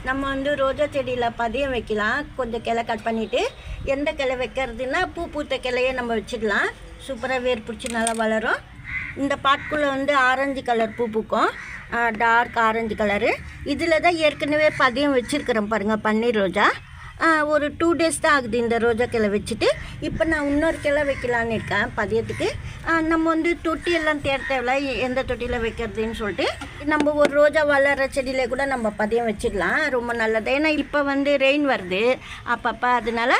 நம்ம வந்து ரோஜா செடியில் பதியம் வைக்கலாம். கொஞ்சம் கிளை கட் பண்ணிவிட்டு எந்த கிளை வைக்கிறதுனா பூ பூத்த கிளையே நம்ம வச்சுக்கலாம். சூப்பராக வேர் பிடிச்சி நல்லா வளரும். இந்த பாட்குள்ளே வந்து ஆரஞ்சு கலர் பூ பூக்கும், டார்க் ஆரஞ்சு கலரு. இதில் தான் ஏற்கனவே பதியம் வச்சுருக்கிறேன் பாருங்கள், பன்னீர் ரோஜா. ஒரு 2 days தான் ஆகுது இந்த ரோஜா கிளை வச்சுட்டு. இப்போ நான் இன்னொரு கிளை வைக்கலான்னு இருக்கேன் பதியத்துக்கு. நம்ம வந்து தொட்டியெல்லாம் தேவையில்ல, எந்த தொட்டியில் வைக்கிறதுன்னு சொல்லிட்டு நம்ம ஒரு ரோஜா வளர்கிற செடியில் கூட நம்ம பதியம் வச்சிடலாம். ரொம்ப நல்லது. ஏன்னா இப்போ வந்து ரெயின் வருது அப்பப்போ, அதனால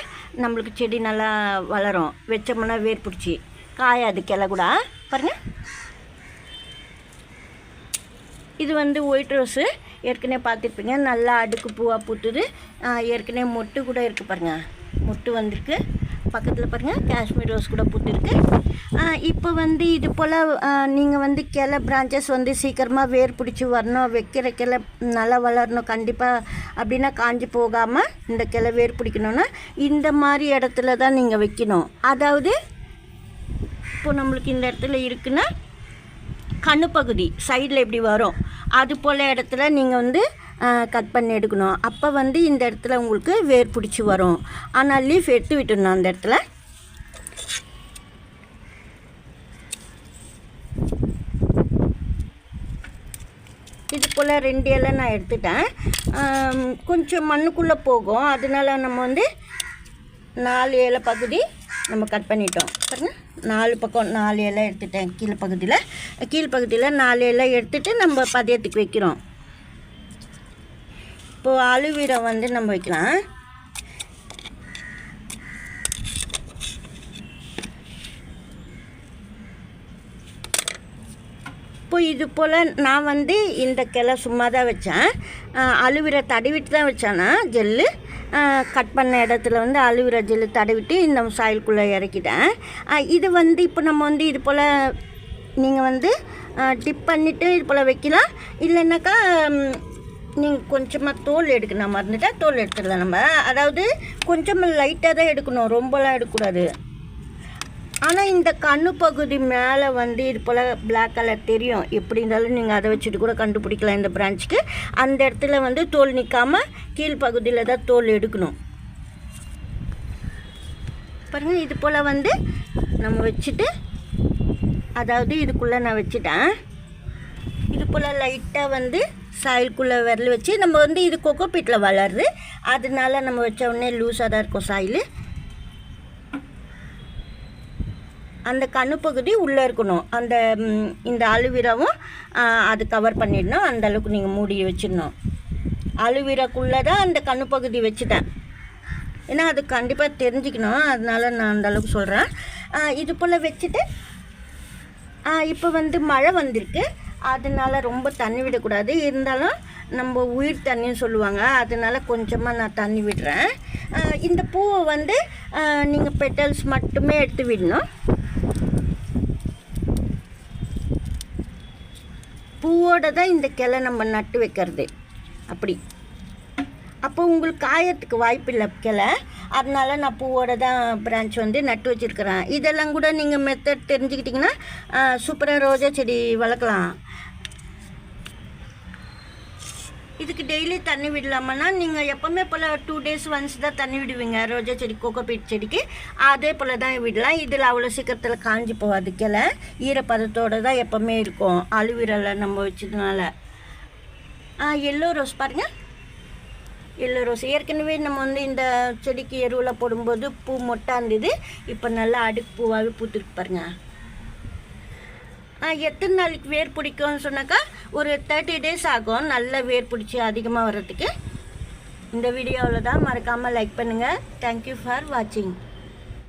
நம்மளுக்கு செடி நல்லா வளரும். வச்சோம்னா வேர் பிடிச்சி காயாது கிளை கூட. பாருங்கள், இது வந்து ஒயிட் ரோஸு. ஏற்கனவே பார்த்துருப்பீங்க, நல்லா அடுக்கு பூவாக பூத்துது. ஏற்கனவே மொட்டு கூட இருக்குது பாருங்கள், மொட்டு வந்திருக்கு. பக்கத்தில் பாருங்கள் காஷ்மீர் ரோஸ் கூட பூத்துருக்கு. இப்போ வந்து இது போல் நீங்கள் வந்து கிளை பிரான்ச்சஸ் வந்து சீக்கிரமாக வேர் பிடிச்சி வரணும், வைக்கிற கிளை நல்லா வளரணும் கண்டிப்பாக. அப்படின்னா காஞ்சி போகாமல் இந்த கிளை வேர் பிடிக்கணுன்னா இந்த மாதிரி இடத்துல தான் நீங்கள் வைக்கணும். அதாவது இப்போ நம்மளுக்கு இந்த இடத்துல இருக்குன்னா கண்ணு பகுதி சைடில் எப்படி வரும் அது போல் இடத்துல நீங்கள் வந்து கட் பண்ணி எடுக்கணும். அப்போ வந்து இந்த இடத்துல உங்களுக்கு வேர் பிடிச்சி வரும். ஆனால் லீஃப் எடுத்து விட்டுடணும் அந்த இடத்துல. இது போல் 2 இலை நான் எடுத்துட்டேன். கொஞ்சம் மண்ணுக்குள்ளே போகும், அதனால நம்ம வந்து 4 இலை பகுதி நம்ம கட் பண்ணிட்டோம் பாருங்கள். 4 பக்கம் 4 இலை எடுத்துட்டேன். கீழ்ப்பகுதியில் 4 இலை எடுத்துகிட்டு நம்ம பதியத்துக்கு வைக்கிறோம். இப்போது அலுவீரை வந்து நம்ம வைக்கலாம். இப்போ இது போல் நான் வந்து இந்த கிளை சும்மா தான் வச்சேன். அலுவீரை தடவிட்டு தான் வச்சேன்னா ஜெல்லு. கட் பண்ண இடத்துல வந்து அலுவீரா ஜெல்லு தடவிட்டு இந்த சாயிலுக்குள்ளே இறக்கிட்டேன். இது வந்து இப்போ நம்ம வந்து இது போல் நீங்கள் வந்து டிப் பண்ணிவிட்டு இது போல் வைக்கலாம். இல்லைன்னாக்கா நீங்கள் கொஞ்சமாக தோல் எடுக்கணும். மறந்துட்டால் தோல் எடுத்துடலாம் நம்ம. அதாவது கொஞ்சமாக லைட்டாக தான் எடுக்கணும், ரொம்பலாம் எடுக்கக்கூடாது. ஆனால் இந்த கண்ணு பகுதி மேலே வந்து இது போல் பிளாக் கலர் தெரியும். எப்படி இருந்தாலும் நீங்கள் அதை வச்சுட்டு கூட கண்டுபிடிக்கலாம் இந்த பிரான்ச்சுக்கு. அந்த இடத்துல வந்து தோல் நிற்காமல் கீழ்ப்பகுதியில் தான் தோல் எடுக்கணும். பாருங்கள், இது போல் வந்து நம்ம வச்சுட்டு, அதாவது இதுக்குள்ளே நான் வச்சுட்டேன். இது போல் லைட்டாக வந்து சாயிலுக்குள்ளே விரல் வச்சு நம்ம வந்து இது கொக்கோபீட்டில் வளருது, அதனால நம்ம வச்ச உடனே லூஸாக தான் இருக்கும் சாயில். அந்த கண்ணு பகுதி உள்ளே இருக்கணும். அந்த இந்த அலுவீராவும் அது கவர் பண்ணிடணும். அந்தளவுக்கு நீங்கள் மூடி வச்சிடணும். அலுவீராக்குள்ளே தான் அந்த கண்ணு பகுதி வச்சுட்டேன். ஏன்னா அது கண்டிப்பாக தெரிஞ்சுக்கணும், அதனால நான் அந்தளவுக்கு சொல்கிறேன். இது போல் வச்சுட்டு இப்போ வந்து மழை வந்திருக்கு, அதனால ரொம்ப தண்ணி விடக்கூடாது. இருந்தாலும் நம்ம உயிர் தண்ணின்னு சொல்லுவாங்க, அதனால கொஞ்சமாக நான் தண்ணி விடுறேன். இந்த பூவை வந்து நீங்கள் பெட்டல்ஸ் மட்டுமே எடுத்து விடணும். பூவோடு தான் இந்த கிளை நம்ம நட்டு வைக்கிறது. அப்படி அப்போ உங்களுக்கு காயத்துக்கு வாய்ப்பு இல்லை கிளை, அதனால நான் பூவோட தான் பிரான்ச் வந்து நட்டு வச்சுருக்கிறேன். இதெல்லாம் கூட நீங்கள் மெத்தட் தெரிஞ்சுக்கிட்டிங்கன்னா சூப்பராக ரோஜா செடி வளர்க்கலாம். இதுக்கு டெய்லி தண்ணி விடலாமன்னா நீங்கள் எப்போவுமே போல் 2 days once தான் தண்ணி விடுவீங்க ரோஜா செடி, கோகோபீட் செடிக்கு. அதே போல் தான் விடலாம். இதில் அவ்வளோ சீக்கிரத்தில் காஞ்சி போகாது. கிளை ஈரப்பதத்தோடு தான் எப்போவுமே இருக்கும் அலுவீராவில் நம்ம வச்சதுனால. எல்லோ ரோஸ் பாருங்கள், எல்லோ ரோஸ் ஏற்கனவே நம்ம வந்து இந்த செடிக்கு எருவில் போடும்போது பூ மொட்டாக இருந்தது. இப்போ நல்லா அடுக்கு பூவாகவே பூத்துருக்கு பாருங்கள். எத்தனை நாளைக்கு வேர் பிடிக்கும்னு சொன்னாக்கா ஒரு 30 days ஆகும் நல்ல வேர் பிடிச்சி அதிகமாக வர்றதுக்கு. இந்த வீடியோவில் தான். மறக்காமல் லைக் பண்ணுங்கள். தேங்க்யூ ஃபார் வாட்சிங்.